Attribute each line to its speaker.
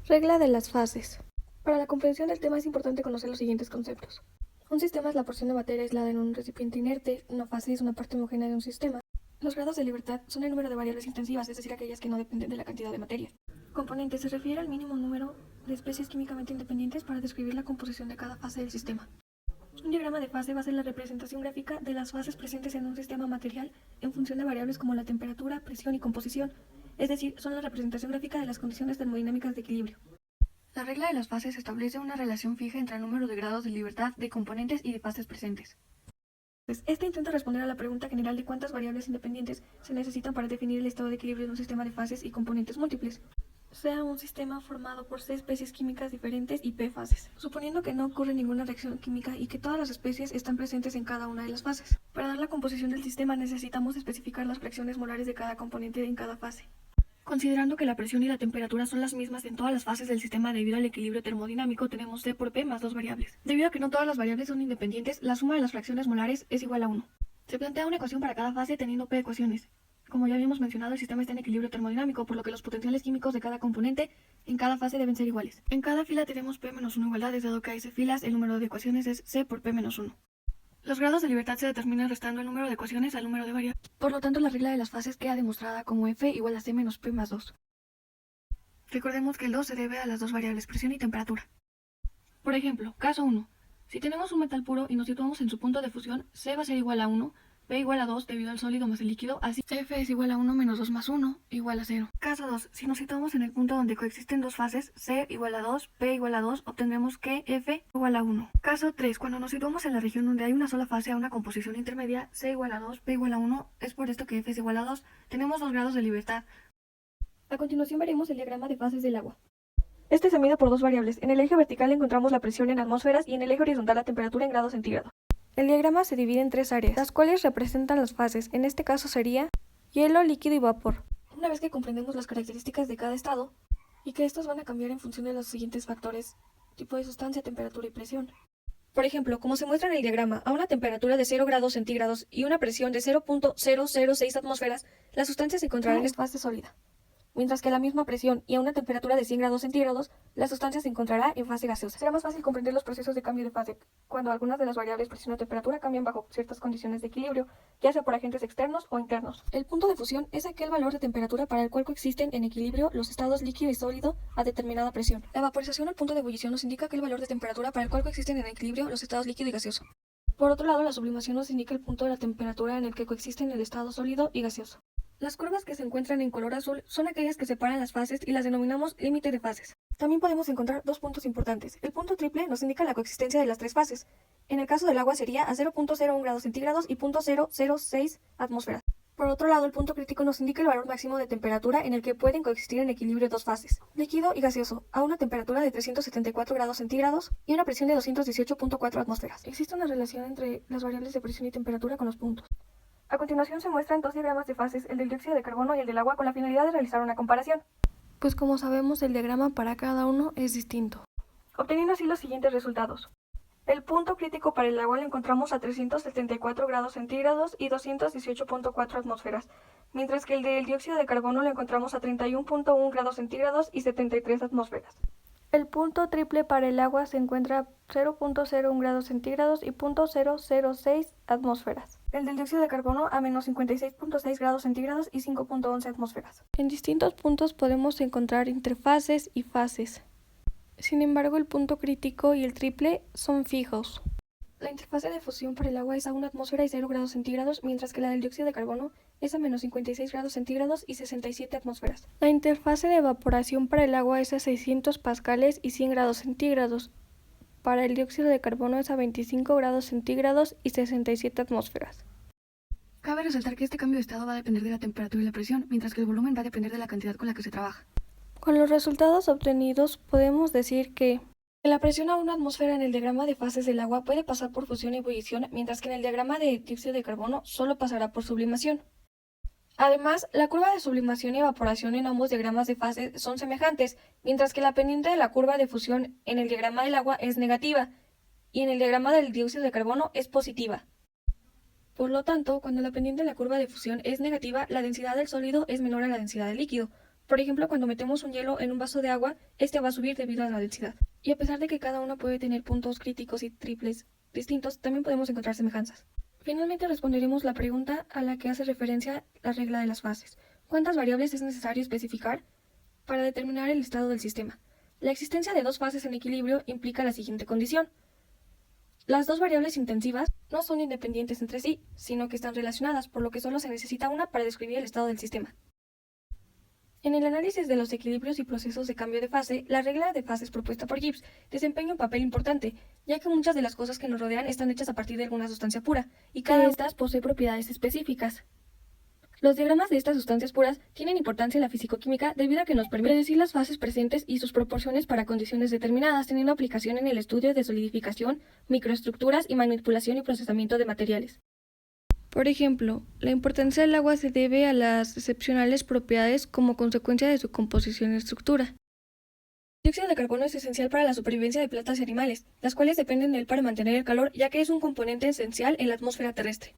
Speaker 1: Regla de las fases. Para la comprensión del tema es importante conocer los siguientes conceptos. Un sistema es la porción de materia aislada en un recipiente inerte, una fase es una parte homogénea de un sistema. Los grados de libertad son el número de variables intensivas, es decir, aquellas que no dependen de la cantidad de materia. Componente se refiere al mínimo número de especies químicamente independientes para describir la composición de cada fase del sistema. Un diagrama de fase va a ser la representación gráfica de las fases presentes en un sistema material en función de variables como la temperatura, presión y composición, es decir, son la representación gráfica de las condiciones termodinámicas de equilibrio. La regla de las fases establece una relación fija entre el número de grados de libertad de componentes y de fases presentes. Este intenta responder a la pregunta general de cuántas variables independientes se necesitan para definir el estado de equilibrio de un sistema de fases y componentes múltiples, sea un sistema formado por C especies químicas diferentes y P fases, suponiendo que no ocurre ninguna reacción química y que todas las especies están presentes en cada una de las fases. Para dar la composición del sistema necesitamos especificar las fracciones molares de cada componente en cada fase. Considerando que la presión y la temperatura son las mismas en todas las fases del sistema debido al equilibrio termodinámico, tenemos C por P más dos variables. Debido a que no todas las variables son independientes, la suma de las fracciones molares es igual a 1. Se plantea una ecuación para cada fase teniendo P ecuaciones. Como ya habíamos mencionado, el sistema está en equilibrio termodinámico, por lo que los potenciales químicos de cada componente en cada fase deben ser iguales. En cada fila tenemos P-1 igualdades, dado que hay C filas, el número de ecuaciones es C por P-1. Los grados de libertad se determinan restando el número de ecuaciones al número de variables. Por lo tanto, la regla de las fases queda demostrada como F igual a C menos P más 2. Recordemos que el 2 se debe a las dos variables presión y temperatura. Por ejemplo, caso 1. Si tenemos un metal puro y nos situamos en su punto de fusión, C va a ser igual a 1, P igual a 2 debido al sólido más el líquido, así F es igual a 1 menos 2 más 1 igual a 0. Caso 2. Si nos situamos en el punto donde coexisten dos fases, C igual a 2, P igual a 2, obtendremos que F igual a 1. Caso 3. Cuando nos situamos en la región donde hay una sola fase a una composición intermedia, C igual a 2, P igual a 1, es por esto que F es igual a 2. Tenemos dos grados de libertad. A continuación veremos el diagrama de fases del agua. Este se mide por dos variables. En el eje vertical encontramos la presión en atmósferas y en el eje horizontal la temperatura en grados centígrados. El diagrama se divide en tres áreas, las cuales representan las fases. En este caso sería hielo, líquido y vapor. Una vez que comprendemos las características de cada estado y que estos van a cambiar en función de los siguientes factores: tipo de sustancia, temperatura y presión. Por ejemplo, como se muestra en el diagrama, a una temperatura de 0 grados centígrados y una presión de 0.006 atmósferas, la sustancia se encontrará en fase sólida, mientras que a la misma presión y a una temperatura de 100 grados centígrados, la sustancia se encontrará en fase gaseosa. Será más fácil comprender los procesos de cambio de fase cuando algunas de las variables presión o temperatura cambian bajo ciertas condiciones de equilibrio, ya sea por agentes externos o internos. El punto de fusión es aquel valor de temperatura para el cual coexisten en equilibrio los estados líquido y sólido a determinada presión. La vaporización o el punto de ebullición nos indica aquel valor de temperatura para el cual coexisten en equilibrio los estados líquido y gaseoso. Por otro lado, la sublimación nos indica el punto de la temperatura en el que coexisten el estado sólido y gaseoso. Las curvas que se encuentran en color azul son aquellas que separan las fases y las denominamos límite de fases. También podemos encontrar dos puntos importantes. El punto triple nos indica la coexistencia de las tres fases. En el caso del agua sería a 0.01 grados centígrados y 0.006 atmósferas. Por otro lado, el punto crítico nos indica el valor máximo de temperatura en el que pueden coexistir en equilibrio dos fases, líquido y gaseoso, a una temperatura de 374 grados centígrados y una presión de 218.4 atmósferas. Existe una relación entre las variables de presión y temperatura con los puntos. A continuación se muestran dos diagramas de fases, el del dióxido de carbono y el del agua, con la finalidad de realizar una comparación. Pues como sabemos, el diagrama para cada uno es distinto, obteniendo así los siguientes resultados. El punto crítico para el agua lo encontramos a 374 grados centígrados y 218.4 atmósferas, mientras que el del dióxido de carbono lo encontramos a 31.1 grados centígrados y 73 atmósferas. El punto triple para el agua se encuentra a 0.01 grados centígrados y 0.006 atmósferas. El del dióxido de carbono a menos 56.6 grados centígrados y 5.11 atmósferas. En distintos puntos podemos encontrar interfases y fases. Sin embargo, el punto crítico y el triple son fijos. La interfase de fusión para el agua es a 1 atmósfera y 0 grados centígrados, mientras que la del dióxido de carbono es a menos 56 grados centígrados y 67 atmósferas. La interfase de evaporación para el agua es a 600 pascales y 100 grados centígrados. Para el dióxido de carbono es a 25 grados centígrados y 67 atmósferas. Cabe resaltar que este cambio de estado va a depender de la temperatura y la presión, mientras que el volumen va a depender de la cantidad con la que se trabaja. Con los resultados obtenidos podemos decir que la presión a 1 atmósfera en el diagrama de fases del agua puede pasar por fusión y ebullición, mientras que en el diagrama de dióxido de carbono solo pasará por sublimación. Además, la curva de sublimación y evaporación en ambos diagramas de fases son semejantes, mientras que la pendiente de la curva de fusión en el diagrama del agua es negativa y en el diagrama del dióxido de carbono es positiva. Por lo tanto, cuando la pendiente de la curva de fusión es negativa, la densidad del sólido es menor a la densidad del líquido, Por ejemplo, cuando metemos un hielo en un vaso de agua, este va a subir debido a la densidad. Y a pesar de que cada uno puede tener puntos críticos y triples distintos, también podemos encontrar semejanzas. Finalmente responderemos la pregunta a la que hace referencia la regla de las fases. ¿Cuántas variables es necesario especificar para determinar el estado del sistema? La existencia de dos fases en equilibrio implica la siguiente condición. Las dos variables intensivas no son independientes entre sí, sino que están relacionadas, por lo que solo se necesita una para describir el estado del sistema. En el análisis de los equilibrios y procesos de cambio de fase, la regla de fases propuesta por Gibbs desempeña un papel importante, ya que muchas de las cosas que nos rodean están hechas a partir de alguna sustancia pura, y cada de estas posee propiedades específicas. Los diagramas de estas sustancias puras tienen importancia en la fisicoquímica debido a que nos permiten predecir las fases presentes y sus proporciones para condiciones determinadas, teniendo aplicación en el estudio de solidificación, microestructuras y manipulación y procesamiento de materiales. Por ejemplo, la importancia del agua se debe a las excepcionales propiedades como consecuencia de su composición y estructura. El dióxido de carbono es esencial para la supervivencia de plantas y animales, las cuales dependen de él para mantener el calor, ya que es un componente esencial en la atmósfera terrestre.